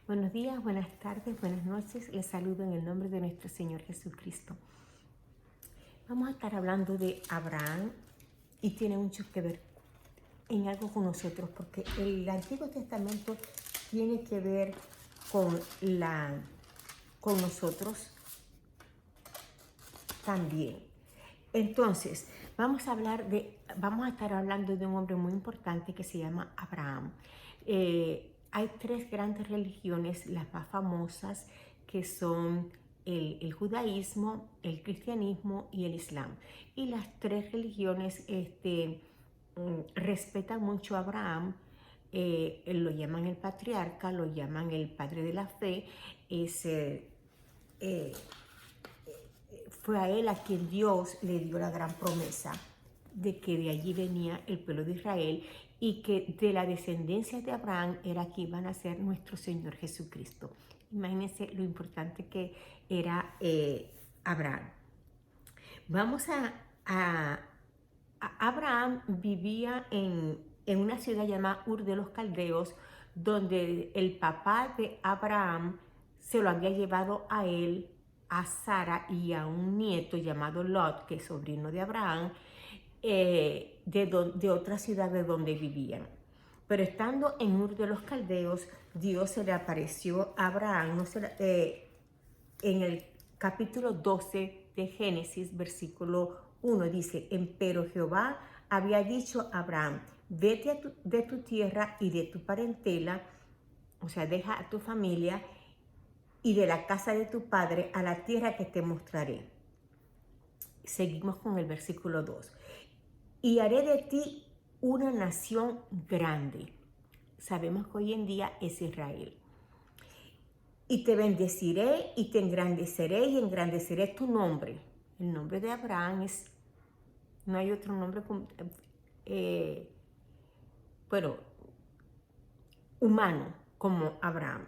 Buenos días, buenas tardes, buenas noches. Les saludo en el nombre de nuestro Señor Jesucristo. Vamos a estar hablando de Abraham y tiene mucho que ver en algo con nosotros, porque el Antiguo Testamento tiene que ver con, con nosotros también. Entonces, vamos a estar hablando de un hombre muy importante que se llama Abraham. Hay tres grandes religiones, las más famosas, que son el judaísmo, el cristianismo y el islam. Y las tres religiones respetan mucho a Abraham. Lo llaman el patriarca, lo llaman el padre de la fe. Fue a él a quien Dios le dio la gran promesa de que de allí venía el pueblo de Israel y que de la descendencia de Abraham era que iban a ser nuestro Señor Jesucristo. Imagínense lo importante que era Abraham. Vamos a Abraham vivía en una ciudad llamada Ur de los Caldeos, donde el papá de Abraham se lo había llevado a él, a Sara y a un nieto llamado Lot, que es sobrino de Abraham, de otra ciudad de donde vivían. Pero estando en Ur de los Caldeos, Dios se le apareció a Abraham en el capítulo 12 de Génesis, versículo 1, dice: Empero Jehová había dicho a Abraham: vete de tu tierra y de tu parentela, o sea, deja a tu familia y de la casa de tu padre a la tierra que te mostraré. Seguimos con el versículo 2. Y haré de ti una nación grande. Sabemos que hoy en día es Israel. Y te bendeciré y te engrandeceré y engrandeceré tu nombre. El nombre de Abraham no hay otro nombre bueno, humano como Abraham.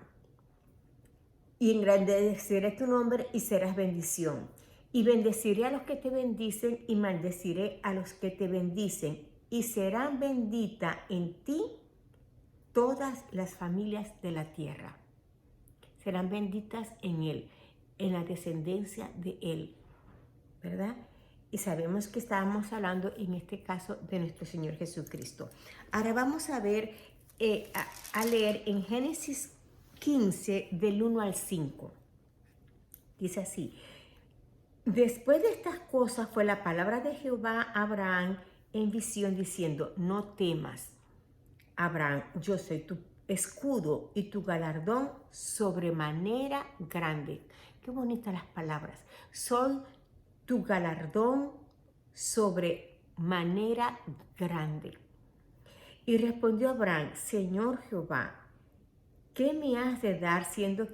Y engrandeceré tu nombre y serás bendición. Y bendeciré a los que te bendicen y maldeciré a los que te bendicen. Y serán benditas en ti todas las familias de la tierra. Serán benditas en él, en la descendencia de él, ¿verdad? Y sabemos que estábamos hablando en este caso de nuestro Señor Jesucristo. Ahora vamos a ver, a leer en Génesis 15 del 1 al 5. Dice así: después de estas cosas fue la palabra de Jehová a Abraham en visión diciendo: no temas, Abraham, yo soy tu escudo y tu galardón sobremanera grande. Qué bonitas las palabras. Soy tu galardón sobremanera grande. Y respondió Abraham: Señor Jehová, ¿qué me has de dar siendo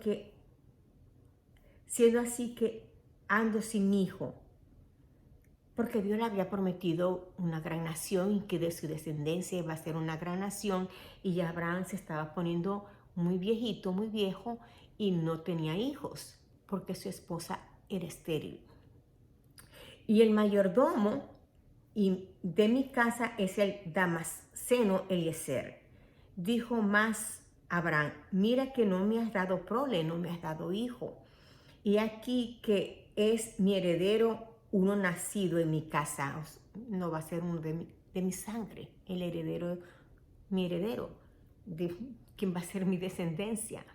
así que ando sin hijo? Porque Dios le había prometido una gran nación y que de su descendencia iba a ser una gran nación, y ya Abraham se estaba poniendo muy viejito, muy viejo, y no tenía hijos porque su esposa era estéril. Y el mayordomo de mi casa es el Damasceno Eliezer. Dijo más Abraham: mira que no me has dado prole, no me has dado hijo. Y aquí que es mi heredero uno nacido en mi casa, no va a ser uno de mi sangre, el heredero, mi heredero, de quien va a ser mi descendencia.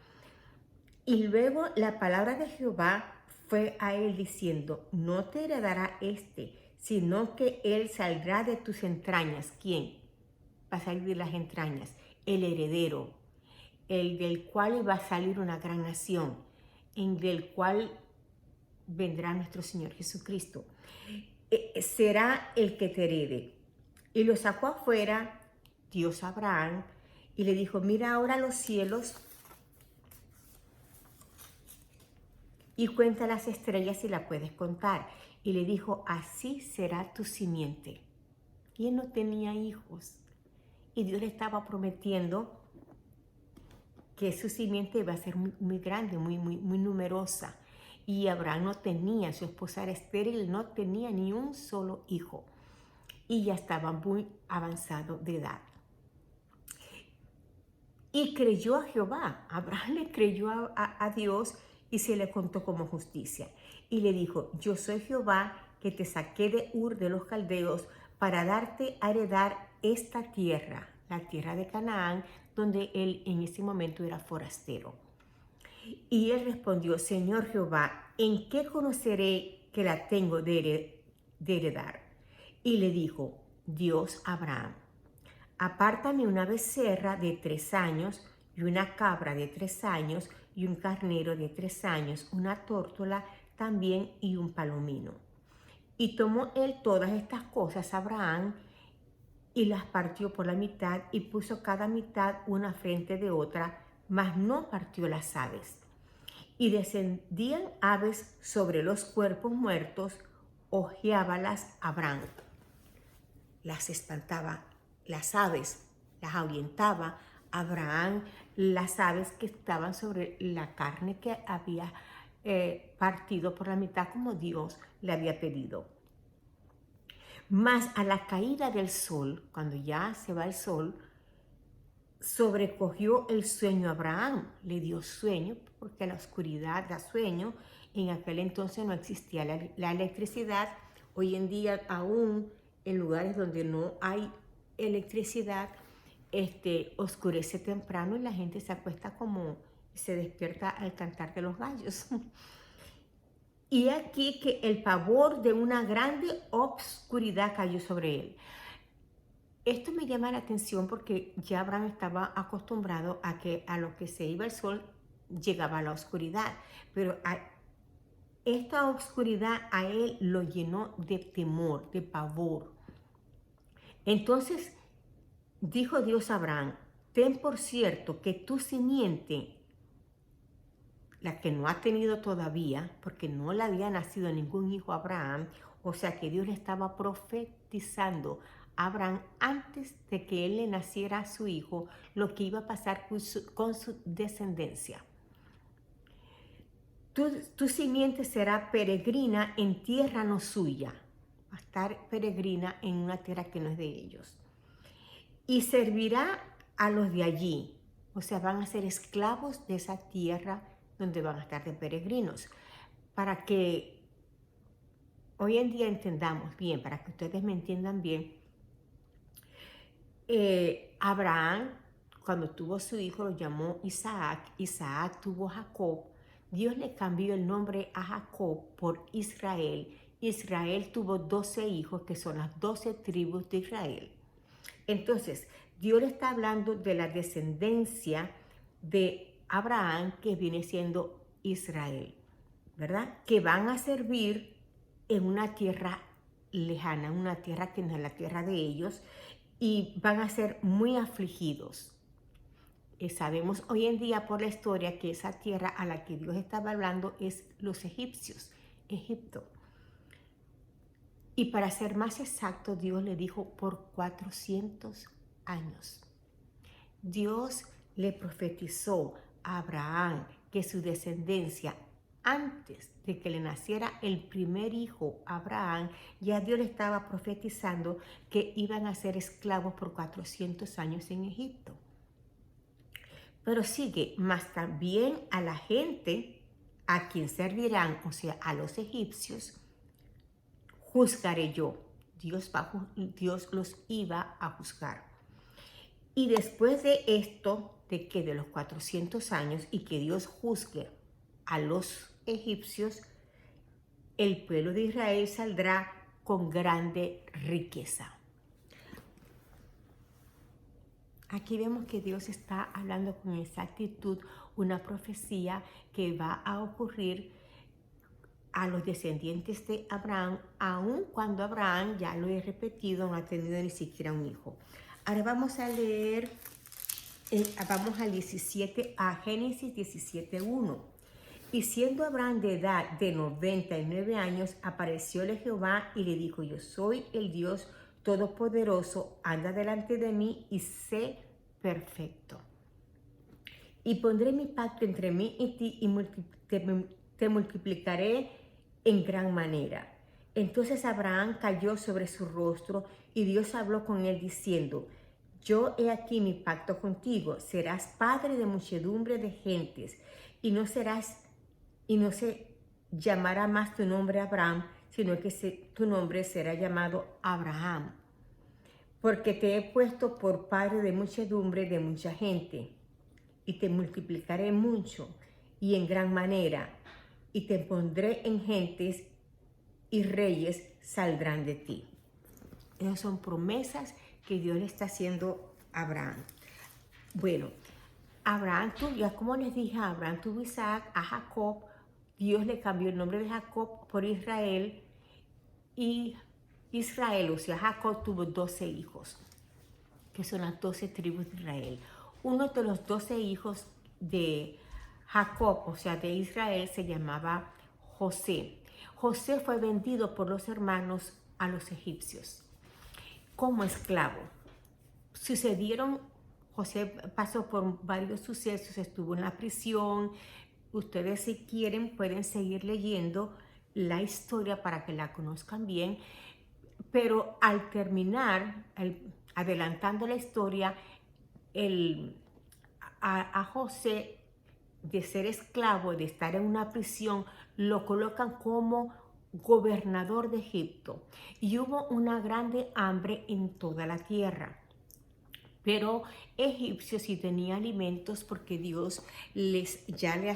Y luego la palabra de Jehová fue a él diciendo: no te heredará sino que él saldrá de tus entrañas. ¿Quién va a salir de las entrañas? El heredero, el del cual va a salir una gran nación, en del cual vendrá nuestro Señor Jesucristo. Será el que te herede. Y lo sacó afuera Dios a Abraham y le dijo: mira ahora los cielos y cuenta las estrellas si la puedes contar. Y le dijo: así será tu simiente. Y él no tenía hijos. Y Dios le estaba prometiendo que su simiente iba a ser muy, muy grande, muy numerosa. Y Abraham no tenía, su esposa era estéril, no tenía ni un solo hijo. Y ya estaba muy avanzado de edad. Y creyó a Jehová. Abraham le creyó a Dios y se le contó como justicia. Y le dijo, yo soy Jehová que te saqué de Ur de los Caldeos para darte a heredar esta tierra, la tierra de Canaán, donde él en ese momento era forastero. Y él respondió, Señor Jehová, ¿en qué conoceré que la tengo de heredar? Y le dijo, Dios Abraham, apártame una becerra de 3 años y una cabra de 3 años y un carnero de 3 años, una tórtola también y un palomino. Y tomó él todas estas cosas, Abraham, y las partió por la mitad y puso cada mitad una frente de otra, mas no partió las aves. Y descendían aves sobre los cuerpos muertos, ojeábalas Abraham. Las espantaba las aves, las ahuyentaba Abraham, las aves que estaban sobre la carne que había partido por la mitad como Dios le había pedido. Mas a la caída del sol, cuando ya se va el sol, sobrecogió el sueño a Abraham, le dio sueño, porque la oscuridad da sueño. En aquel entonces no existía la electricidad. Hoy en día aún en lugares donde no hay electricidad, oscurece temprano y la gente se acuesta como se despierta al cantar de los gallos. Y aquí que el pavor de una grande obscuridad cayó sobre él. Esto me llama la atención porque ya Abraham estaba acostumbrado a que a lo que se iba el sol llegaba la oscuridad, pero esta oscuridad a él lo llenó de temor, de pavor. Entonces dijo Dios a Abraham, ten por cierto que tu simiente, la que no ha tenido todavía, porque no le había nacido ningún hijo a Abraham, o sea que Dios le estaba profetizando a Abraham antes de que él le naciera a su hijo, lo que iba a pasar con su descendencia. Tu simiente será peregrina en tierra no suya, va a estar peregrina en una tierra que no es de ellos. Y servirá a los de allí, o sea, van a ser esclavos de esa tierra donde van a estar de peregrinos. Para que hoy en día entendamos bien, para que ustedes me entiendan bien, Abraham, cuando tuvo su hijo, lo llamó Isaac. Isaac tuvo a Jacob. Dios le cambió el nombre a Jacob por Israel. Israel tuvo 12 hijos, que son las 12 tribus de Israel. Entonces, Dios le está hablando de la descendencia de Abraham, que viene siendo Israel, ¿verdad? Que van a servir en una tierra lejana, una tierra que no es la tierra de ellos, y van a ser muy afligidos. Sabemos hoy en día por la historia que esa tierra a la que Dios estaba hablando es los egipcios, Egipto. Y para ser más exacto, Dios le dijo por 400 años. Dios le profetizó a Abraham que su descendencia, antes de que le naciera el primer hijo, Abraham, ya Dios le estaba profetizando que iban a ser esclavos por 400 años en Egipto. Pero sigue, más también a la gente a quien servirán, o sea, a los egipcios, juzgaré yo. Dios los iba a juzgar. Y después de esto, de los 400 años y que Dios juzgue a los egipcios, el pueblo de Israel saldrá con grande riqueza. Aquí vemos que Dios está hablando con exactitud una profecía que va a ocurrir a los descendientes de Abraham, aun cuando Abraham, ya lo he repetido, no ha tenido ni siquiera un hijo. Ahora vamos a leer, vamos al 17, a Génesis 17:1. Y siendo Abraham de edad de 99 años, aparecióle Jehová y le dijo, yo soy el Dios Todopoderoso, anda delante de mí y sé perfecto. Y pondré mi pacto entre mí y ti y te multiplicaré en gran manera. Entonces Abraham cayó sobre su rostro y Dios habló con él diciendo, yo he aquí mi pacto contigo, serás padre de muchedumbre de gentes, y no se llamará más tu nombre Abraham, sino que tu nombre será llamado Abraham, porque te he puesto por padre de muchedumbre de mucha gente, y te multiplicaré mucho y en gran manera, y te pondré en gentes, y reyes saldrán de ti. Esas son promesas que Dios le está haciendo a Abraham. Bueno, Abraham tuvo, ya como les dije, Abraham tuvo Isaac, a Jacob. Dios le cambió el nombre de Jacob por Israel. Y Israel, o sea, Jacob tuvo 12 hijos, que son las 12 tribus de Israel. Uno de los 12 hijos de Jacob, o sea, de Israel, se llamaba José. José fue vendido por los hermanos a los egipcios como esclavo. José pasó por varios sucesos, estuvo en la prisión. Ustedes, si quieren, pueden seguir leyendo la historia para que la conozcan bien, pero al terminar, adelantando la historia, a José, de ser esclavo, de estar en una prisión, lo colocan como gobernador de Egipto. Y hubo una grande hambre en toda la tierra. Pero egipcios sí tenían alimentos, porque Dios les había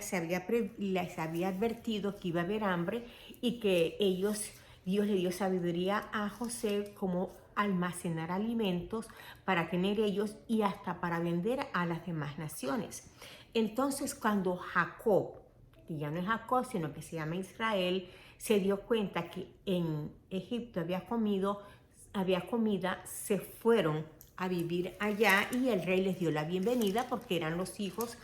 advertido que iba a haber hambre, y que Dios le dio sabiduría a José como almacenar alimentos para tener ellos y hasta para vender a las demás naciones. Entonces, cuando Jacob, que ya no es Jacob, sino que se llama Israel, se dio cuenta que en Egipto había comida, se fueron a vivir allá, y el rey les dio la bienvenida porque eran los hijos,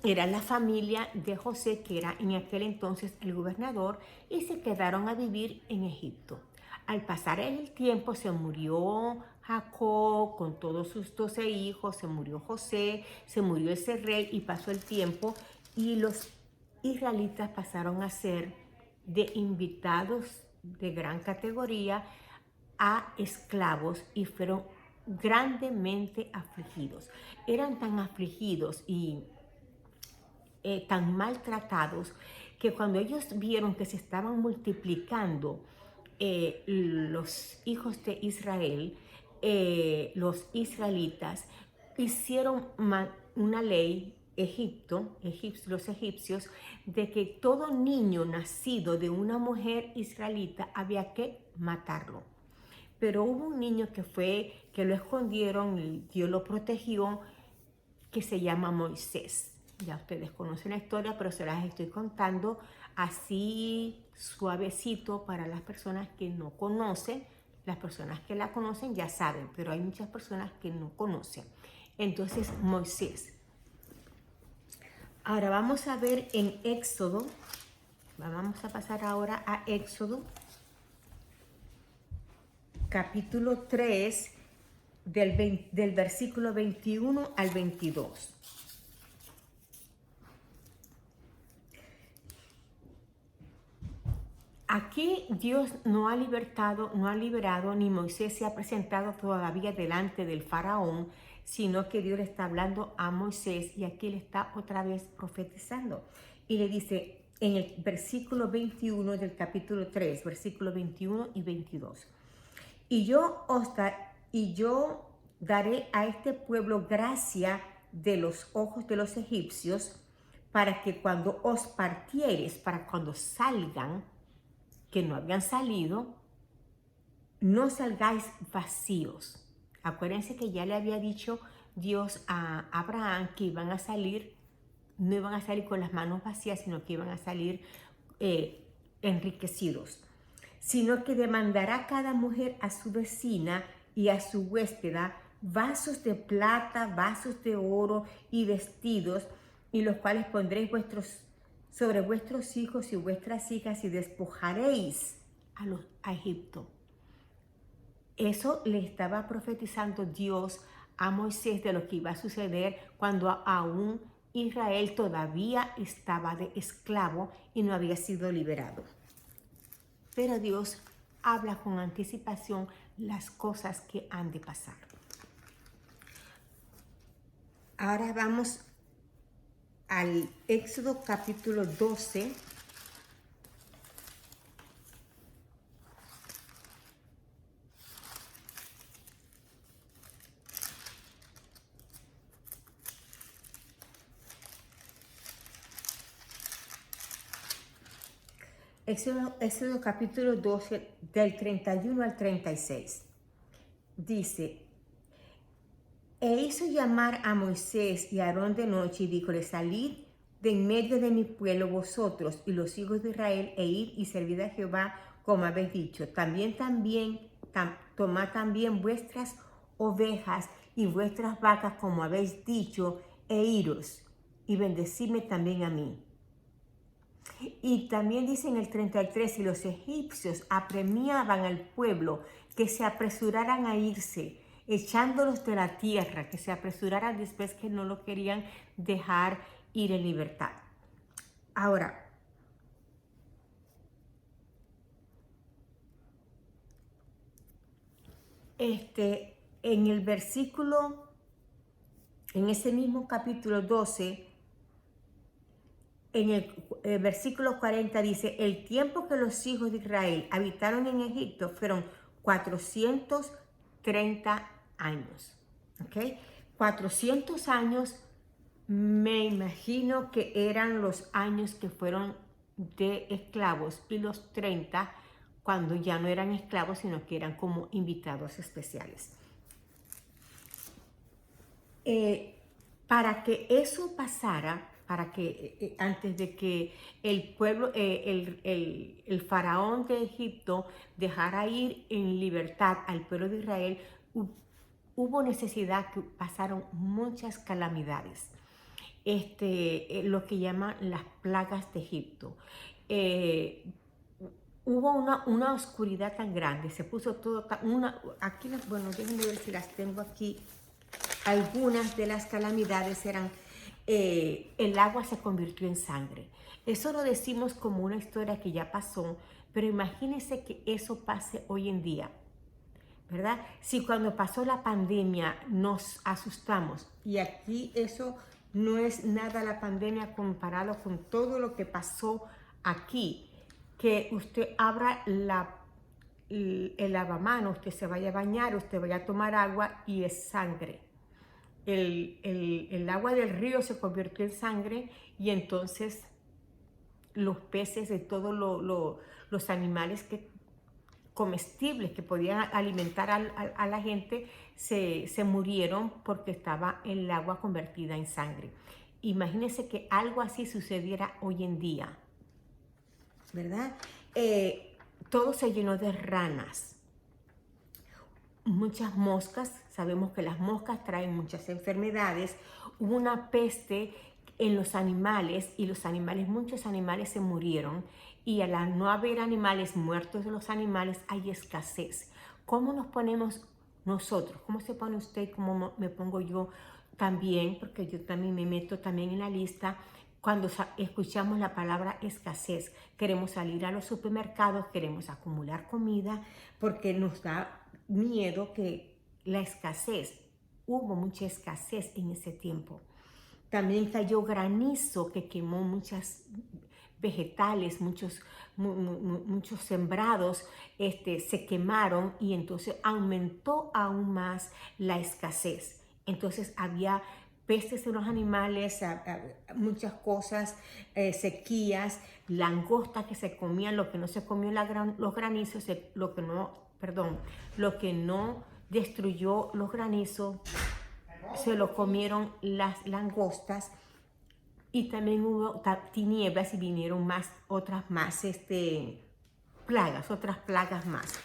era la familia de José, que era en aquel entonces el gobernador, y se quedaron a vivir en Egipto. Al pasar el tiempo se murió Jacob con todos sus 12 hijos, se murió José, se murió ese rey, y pasó el tiempo, y los israelitas pasaron a ser de invitados de gran categoría a esclavos, y fueron grandemente afligidos. Eran tan afligidos y tan maltratados, que cuando ellos vieron que se estaban multiplicando los hijos de Israel, los israelitas hicieron una ley, los egipcios, de que todo niño nacido de una mujer israelita había que matarlo. Pero hubo un niño que lo escondieron y Dios lo protegió, que se llama Moisés. Ya ustedes conocen la historia, pero se las estoy contando así suavecito para las personas que no conocen. Las personas que la conocen ya saben, pero hay muchas personas que no conocen. Entonces, Moisés. Ahora vamos a ver en Éxodo. Vamos a pasar ahora a Éxodo, capítulo 3, del versículo 21 al 22. Aquí Dios no ha liberado, ni Moisés se ha presentado todavía delante del faraón, sino que Dios le está hablando a Moisés, y aquí le está otra vez profetizando. Y le dice en el versículo 21 del capítulo 3, versículo 21 y 22. Y yo daré a este pueblo gracia de los ojos de los egipcios, para que cuando os partieres, para cuando salgan, que no habían salido, no salgáis vacíos. Acuérdense que ya le había dicho Dios a Abraham que iban a salir, no iban a salir con las manos vacías, sino que iban a salir enriquecidos. Sino que demandará cada mujer a su vecina y a su huéspeda vasos de plata, vasos de oro y vestidos, y los cuales pondréis sobre vuestros hijos y vuestras hijas, y despojaréis a Egipto. Eso le estaba profetizando Dios a Moisés de lo que iba a suceder cuando aún Israel todavía estaba de esclavo y no había sido liberado. Pero Dios habla con anticipación las cosas que han de pasar. Ahora vamos al Éxodo capítulo 12. Éxodo capítulo 12 del 31 al 36. Dice, e hizo llamar a Moisés y a Aarón de noche y díjole, salid de en medio de mi pueblo vosotros y los hijos de Israel e id y servid a Jehová como habéis dicho. Tomad también vuestras ovejas y vuestras vacas como habéis dicho e iros y bendecidme también a mí. Y también dice en el 33, y los egipcios apremiaban al pueblo que se apresuraran a irse, echándolos de la tierra, que se apresuraran después que no lo querían dejar ir en libertad. Ahora, en el versículo, en ese mismo capítulo 12, en el versículo 40 dice, el tiempo que los hijos de Israel habitaron en Egipto fueron 430 años. ¿Ok? 400 años, me imagino que eran los años que fueron de esclavos y los 30 cuando ya no eran esclavos, sino que eran como invitados especiales. Para que eso pasara, para que antes de que el pueblo, el faraón de Egipto dejara ir en libertad al pueblo de Israel, hubo necesidad que pasaron muchas calamidades. Lo que llaman las plagas de Egipto. Hubo una oscuridad tan grande, se puso todo aquí, bueno, déjenme ver si las tengo aquí. Algunas de las calamidades eran, el agua se convirtió en sangre. Eso lo decimos como una historia que ya pasó, pero imagínense que eso pase hoy en día, ¿verdad? Si cuando pasó la pandemia nos asustamos y aquí eso no es nada la pandemia comparado con todo lo que pasó aquí, que usted abra el lavamanos, usted se vaya a bañar, usted vaya a tomar agua y es sangre. El agua del río se convirtió en sangre y entonces los peces de todos los animales comestibles que podían alimentar a la gente se murieron porque estaba el agua convertida en sangre. Imagínense que algo así sucediera hoy en día, ¿verdad? Todo se llenó de ranas, muchas moscas. Sabemos que las moscas traen muchas enfermedades. Hubo una peste en los animales y muchos animales se murieron, y al no haber animales muertos de los animales hay escasez. ¿Cómo nos ponemos nosotros? ¿Cómo se pone usted? ¿Cómo me pongo yo también? Porque yo también me meto también en la lista. Cuando escuchamos la palabra escasez, queremos salir a los supermercados, queremos acumular comida porque nos da miedo que la escasez, hubo mucha escasez en ese tiempo. También cayó granizo que quemó muchas vegetales, muchos sembrados se quemaron y entonces aumentó aún más la escasez. Entonces había pestes en los animales, muchas cosas, sequías, langostas que se comían, lo que no se comió los granizos, lo que no destruyó los granizos, se lo comieron las langostas. Y también hubo tinieblas y vinieron otras plagas más,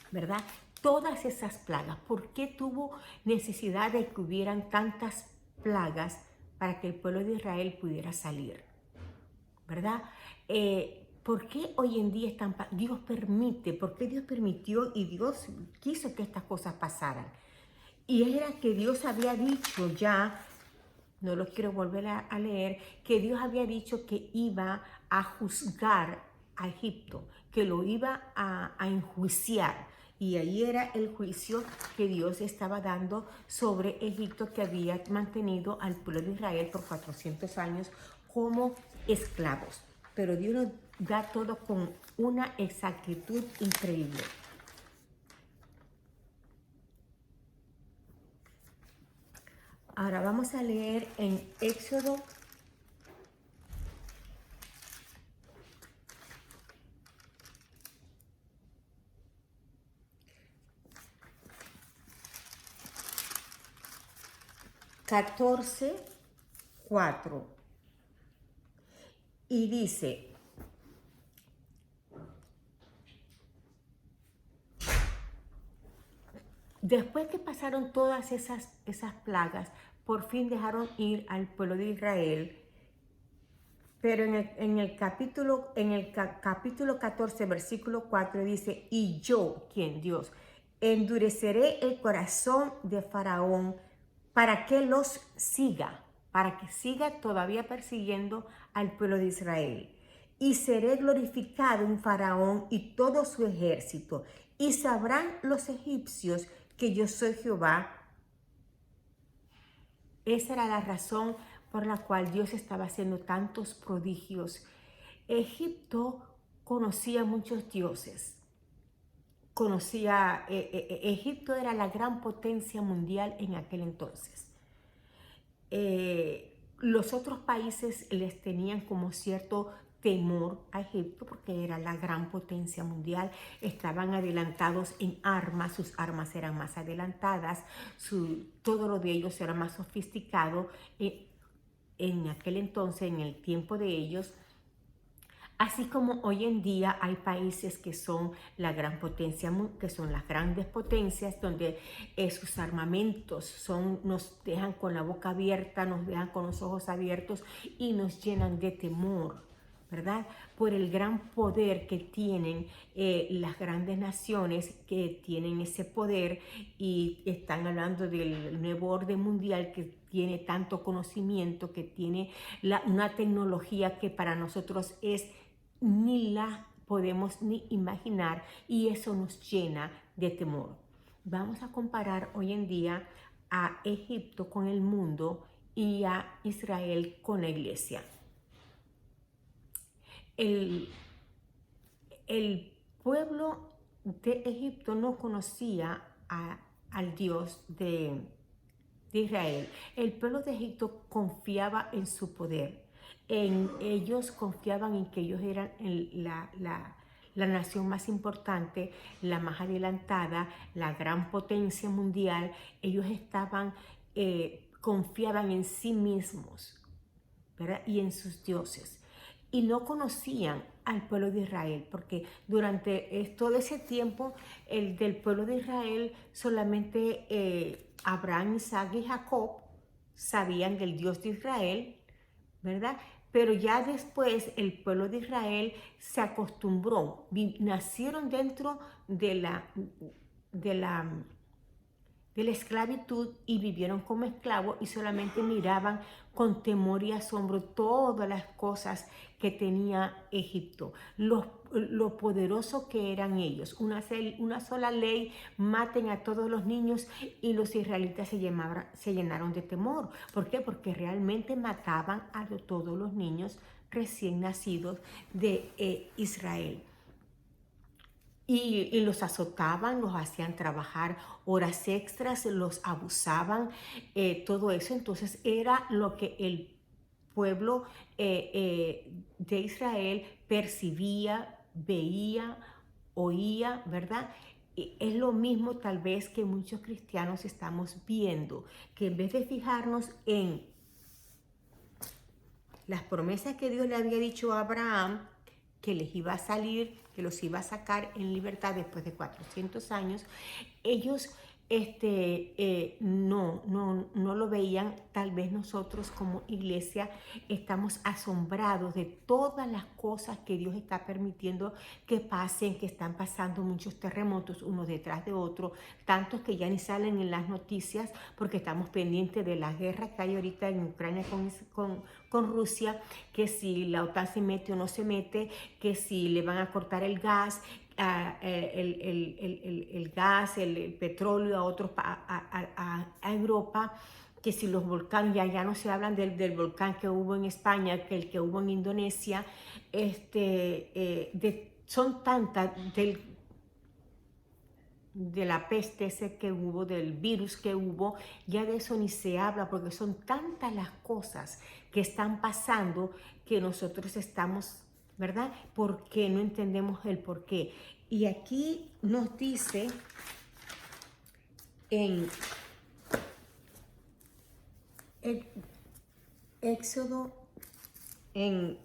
¿verdad? Todas esas plagas, ¿por qué tuvo necesidad de que hubieran tantas plagas para que el pueblo de Israel pudiera salir? ¿Verdad? ¿Por qué hoy en día Dios permite? ¿Por qué Dios permitió y Dios quiso que estas cosas pasaran? Y era que Dios había dicho ya, no lo quiero volver a leer, que Dios había dicho que iba a juzgar a Egipto, que lo iba a enjuiciar. Y ahí era el juicio que Dios estaba dando sobre Egipto, que había mantenido al pueblo de Israel por 400 años como esclavos. Pero Dios nos da todo con una exactitud increíble. Ahora vamos a leer en Éxodo 14:4. Y dice: después que pasaron todas esas plagas, por fin dejaron ir al pueblo de Israel. Pero en el capítulo 14, versículo 4 dice: y yo, ¿quién? Dios, endureceré el corazón de Faraón para que los siga, para que siga todavía persiguiendo al pueblo de Israel. Y seré glorificado en Faraón y todo su ejército, y sabrán los egipcios que yo soy Jehová. Esa era la razón por la cual Dios estaba haciendo tantos prodigios. Egipto conocía muchos dioses. Egipto era la gran potencia mundial en aquel entonces. Los otros países les tenían como cierto temor a Egipto porque era la gran potencia mundial, estaban adelantados en armas, sus armas eran más adelantadas, todo lo de ellos era más sofisticado en aquel entonces, en el tiempo de ellos. Así como hoy en día hay países que son la gran potencia, que son las grandes potencias, donde sus armamentos nos dejan con la boca abierta, nos dejan con los ojos abiertos y nos llenan de temor, ¿verdad? Por el gran poder que tienen las grandes naciones que tienen ese poder, y están hablando del nuevo orden mundial que tiene tanto conocimiento, que tiene una tecnología que para nosotros ni la podemos ni imaginar, y eso nos llena de temor. Vamos a comparar hoy en día a Egipto con el mundo y a Israel con la iglesia. El pueblo de Egipto no conocía al Dios de Israel. El pueblo de Egipto confiaba en su poder. Ellos confiaban en que ellos eran la nación más importante, la más adelantada, la gran potencia mundial. Ellos confiaban en sí mismos, ¿verdad? Y en sus dioses. Y no conocían al pueblo de Israel, porque durante todo ese tiempo del pueblo de Israel solamente Abraham, Isaac y Jacob sabían del Dios de Israel, ¿verdad? Pero ya después el pueblo de Israel se acostumbró, nacieron dentro de la esclavitud y vivieron como esclavos, y solamente miraban con temor y asombro todas las cosas que tenía Egipto, lo poderoso que eran ellos. Una sola ley: maten a todos los niños, y los israelitas se llenaron de temor. ¿Por qué? Porque realmente mataban a todos los niños recién nacidos de Israel. Y los azotaban, los hacían trabajar horas extras, los abusaban, todo eso. Entonces era lo que el pueblo de Israel percibía, veía, oía, ¿verdad? Y es lo mismo tal vez que muchos cristianos estamos viendo, que en vez de fijarnos en las promesas que Dios le había dicho a Abraham, que les iba a salir, que los iba a sacar en libertad después de 400 años, ellos no lo veían. Tal vez nosotros como iglesia estamos asombrados de todas las cosas que Dios está permitiendo que pasen, que están pasando muchos terremotos uno detrás de otro, tantos que ya ni salen en las noticias porque estamos pendientes de la guerra que hay ahorita en Ucrania con Rusia, que si la OTAN se mete o no se mete, que si le van a cortar el gas. el gas, el petróleo a otros a Europa, que si los volcanes, ya no se hablan del volcán que hubo en España, que el que hubo en Indonesia, son tantas de la peste ese que hubo, del virus que hubo, ya de eso ni se habla, porque son tantas las cosas que están pasando que nosotros estamos, ¿verdad? Porque no entendemos el por qué. Y aquí nos dice en el Éxodo, en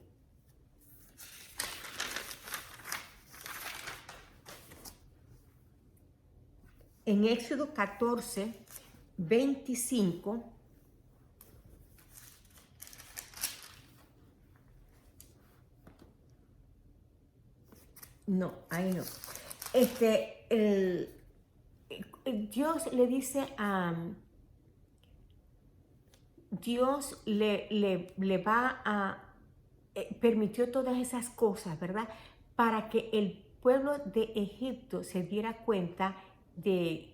Éxodo 14, 25, no, ahí no. Dios le dice a, Dios le va a, permitió todas esas cosas, ¿verdad? Para que el pueblo de Egipto se diera cuenta de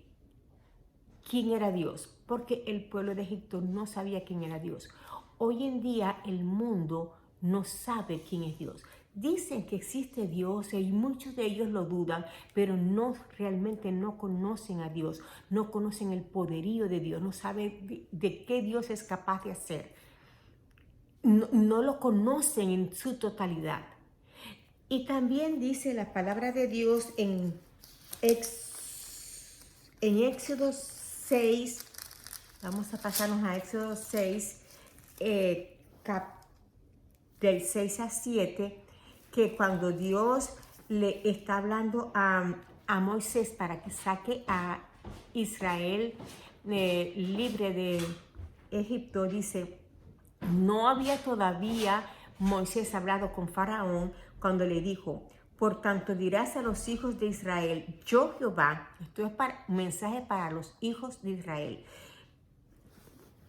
quién era Dios, porque el pueblo de Egipto no sabía quién era Dios. Hoy en día el mundo no sabe quién es Dios. Dicen que existe Dios y muchos de ellos lo dudan, pero realmente no conocen a Dios, no conocen el poderío de Dios, no saben de qué Dios es capaz de hacer. No lo conocen en su totalidad. Y también dice la palabra de Dios en Éxodo 6, vamos a pasarnos a Éxodo 6, del 6 a 7, que cuando Dios le está hablando a Moisés para que saque a Israel libre de Egipto, dice, no había todavía Moisés hablado con Faraón cuando le dijo, por tanto dirás a los hijos de Israel, yo Jehová, esto es un mensaje para los hijos de Israel,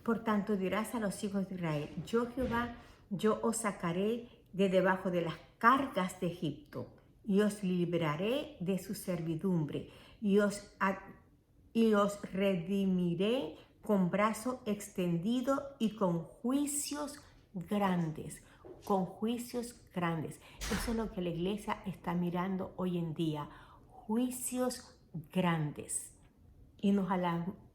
por tanto dirás a los hijos de Israel, yo Jehová, yo os sacaré de debajo de las cargas de Egipto y os libraré de su servidumbre y os redimiré con brazo extendido y con juicios grandes, con juicios grandes. Eso es lo que la iglesia está mirando hoy en día, juicios grandes. Y nos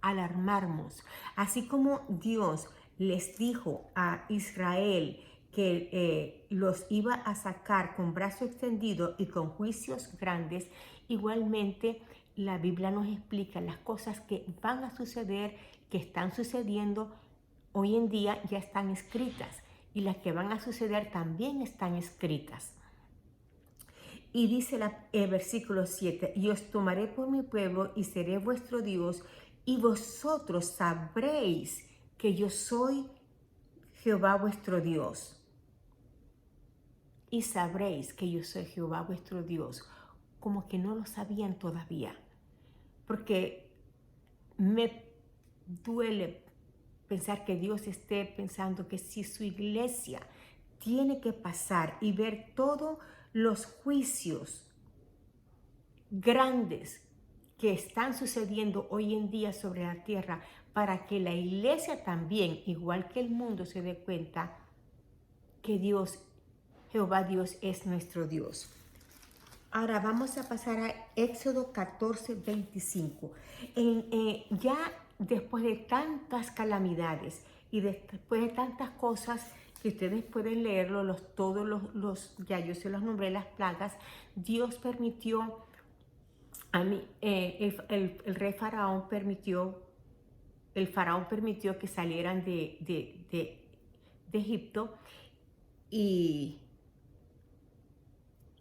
alarmamos. Así como Dios les dijo a Israel que los iba a sacar con brazo extendido y con juicios grandes, igualmente la Biblia nos explica las cosas que van a suceder, que están sucediendo hoy en día, ya están escritas, y las que van a suceder también están escritas. Y dice el versículo 7, y os tomaré por mi pueblo y seré vuestro Dios, y vosotros sabréis que yo soy Jehová vuestro Dios. Y sabréis que yo soy Jehová vuestro Dios. Como que no lo sabían todavía. Porque me duele pensar que Dios esté pensando que si su iglesia tiene que pasar y ver todos los juicios grandes que están sucediendo hoy en día sobre la tierra, para que la iglesia también, igual que el mundo, se dé cuenta que Dios, Jehová Dios, es nuestro Dios. Ahora vamos a pasar a Éxodo 14, 25. Ya después de tantas calamidades y después de tantas cosas que ustedes pueden leerlo, ya yo se los nombré, las plagas, Dios permitió, el rey Faraón permitió, que salieran de Egipto y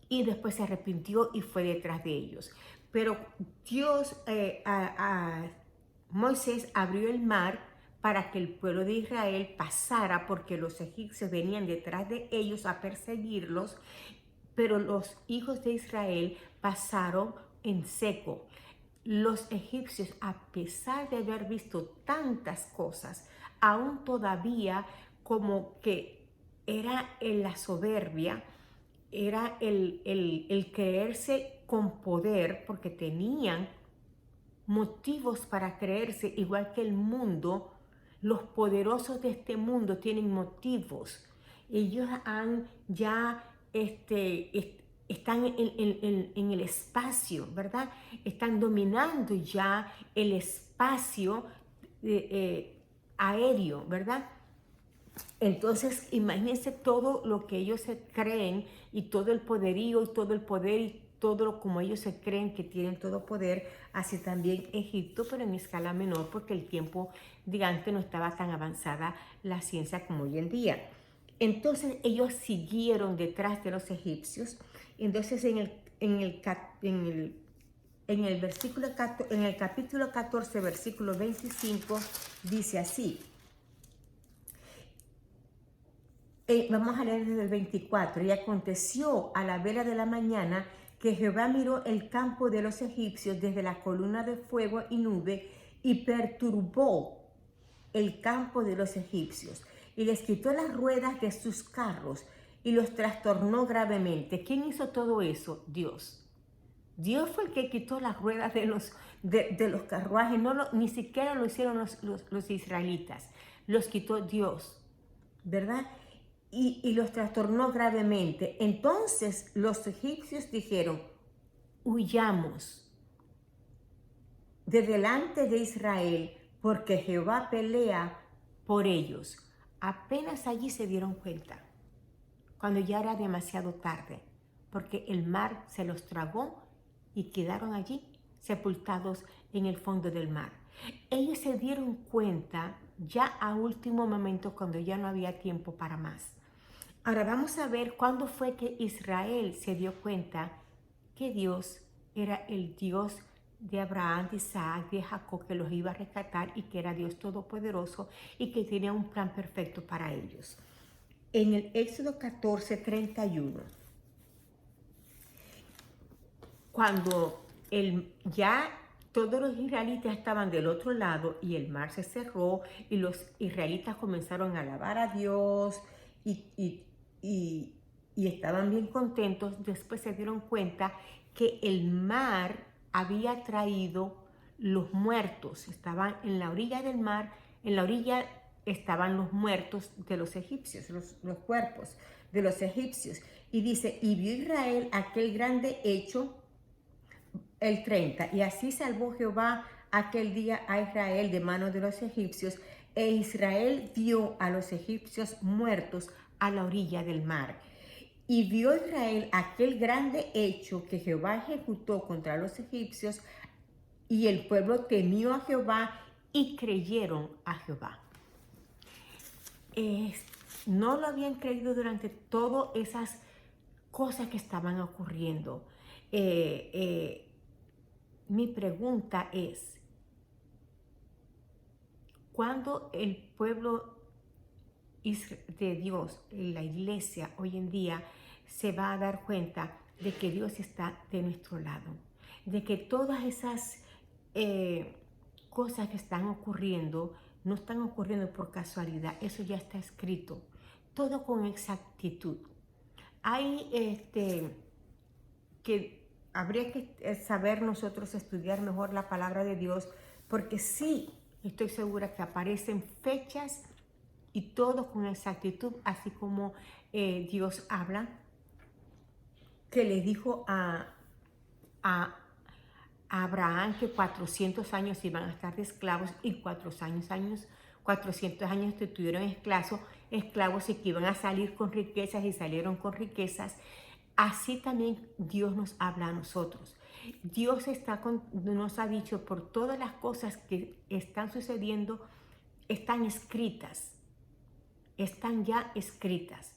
después se arrepintió y fue detrás de ellos. Pero Dios, Moisés abrió el mar para que el pueblo de Israel pasara, porque los egipcios venían detrás de ellos a perseguirlos, pero los hijos de Israel pasaron en seco. Los egipcios, a pesar de haber visto tantas cosas, aún todavía como que era en la soberbia, era el creerse con poder, porque tenían motivos para creerse, igual que el mundo. Los poderosos de este mundo tienen motivos. Ellos han ya están en el espacio, ¿verdad? Están dominando ya el espacio aéreo, ¿verdad? Entonces, imagínense todo lo que ellos se creen y todo el poderío y todo el poder y todo lo como ellos se creen que tienen todo poder, así también Egipto, pero en escala menor porque el tiempo de antes no estaba tan avanzada la ciencia como hoy en día. Entonces ellos siguieron detrás de los egipcios. Entonces en el capítulo 14, versículo 25, dice así. Vamos a leer desde el 24. Y aconteció a la vela de la mañana que Jehová miró el campo de los egipcios desde la columna de fuego y nube y perturbó el campo de los egipcios y les quitó las ruedas de sus carros y los trastornó gravemente. ¿Quién hizo todo eso? Dios. Dios fue el que quitó las ruedas de los carruajes, ni siquiera lo hicieron los israelitas, los quitó Dios, ¿verdad? Y los trastornó gravemente. Entonces los egipcios dijeron, huyamos de delante de Israel, porque Jehová pelea por ellos. Apenas allí se dieron cuenta, cuando ya era demasiado tarde, porque el mar se los tragó y quedaron allí sepultados en el fondo del mar. Ellos se dieron cuenta ya a último momento, cuando ya no había tiempo para más. Ahora vamos a ver cuándo fue que Israel se dio cuenta que Dios era el Dios de Abraham, de Isaac, de Jacob, que los iba a rescatar y que era Dios todopoderoso y que tenía un plan perfecto para ellos. En el Éxodo 14, 31, cuando ya todos los israelitas estaban del otro lado y el mar se cerró y los israelitas comenzaron a alabar a Dios y estaban bien contentos, después se dieron cuenta que el mar había traído los muertos. Estaban en la orilla del mar, en la orilla estaban los muertos de los egipcios, los cuerpos de los egipcios. Y dice, y vio Israel aquel grande hecho, el 30, y así salvó Jehová aquel día a Israel de manos de los egipcios, e Israel vio a los egipcios muertos a la orilla del mar. Y vio Israel aquel grande hecho que Jehová ejecutó contra los egipcios, y el pueblo temió a Jehová y creyeron a Jehová. No lo habían creído durante todas esas cosas que estaban ocurriendo. Mi pregunta es, ¿cuándo el pueblo de Dios, la iglesia hoy en día, se va a dar cuenta de que Dios está de nuestro lado? De que todas esas cosas que están ocurriendo no están ocurriendo por casualidad, eso ya está escrito, todo con exactitud. Hay que habría que saber nosotros estudiar mejor la palabra de Dios, porque sí estoy segura que aparecen fechas y todo con exactitud, así como Dios habla, que le dijo a Abraham que 400 años iban a estar de esclavos y 400 años estuvieron esclavos y que iban a salir con riquezas y salieron con riquezas. Así también Dios nos habla a nosotros. Dios nos ha dicho por todas las cosas que están sucediendo, están escritas, están ya escritas.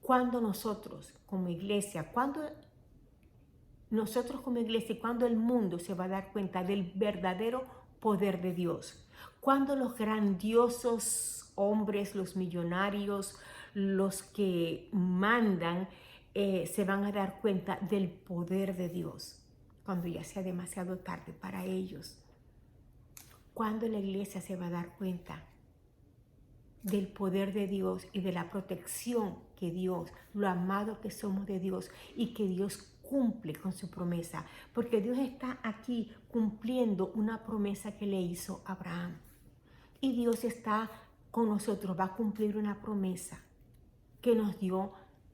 Cuando nosotros como iglesia, cuando el mundo se va a dar cuenta del verdadero poder de Dios, cuando los grandiosos hombres, los millonarios, los que mandan, se van a dar cuenta del poder de Dios, cuando ya sea demasiado tarde para ellos, cuando la iglesia se va a dar cuenta del poder de Dios y de la protección que Dios, lo amado que somos de Dios y que Dios cumple con su promesa, porque Dios está aquí cumpliendo una promesa que le hizo a Abraham. Y Dios está con nosotros, va a cumplir una promesa que nos dio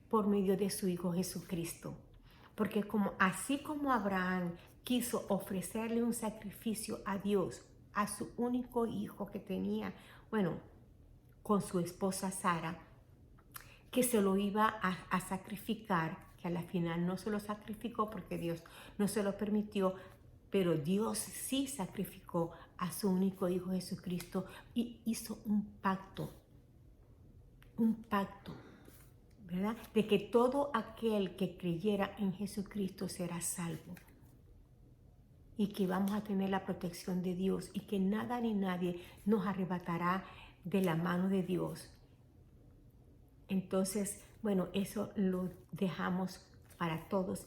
por medio de su Hijo Jesucristo. Porque así como Abraham quiso ofrecerle un sacrificio a Dios, a su único hijo que tenía, con su esposa Sara, que se lo iba a sacrificar, que a la final no se lo sacrificó porque Dios no se lo permitió, pero Dios sí sacrificó a su único hijo Jesucristo y hizo un pacto, ¿verdad? De que todo aquel que creyera en Jesucristo será salvo y que vamos a tener la protección de Dios y que nada ni nadie nos arrebatará de la mano de Dios. Entonces, eso lo dejamos para todos,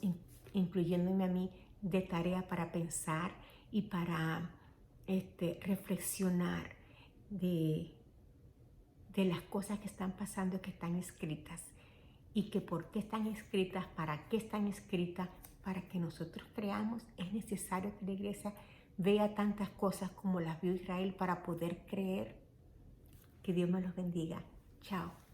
incluyéndome a mí, de tarea para pensar y para reflexionar de las cosas que están pasando, que están escritas, y que por qué están escritas, para qué están escritas, para que nosotros creamos. Es necesario que la iglesia vea tantas cosas como las vio Israel para poder creer. Que Dios me los bendiga. Chao.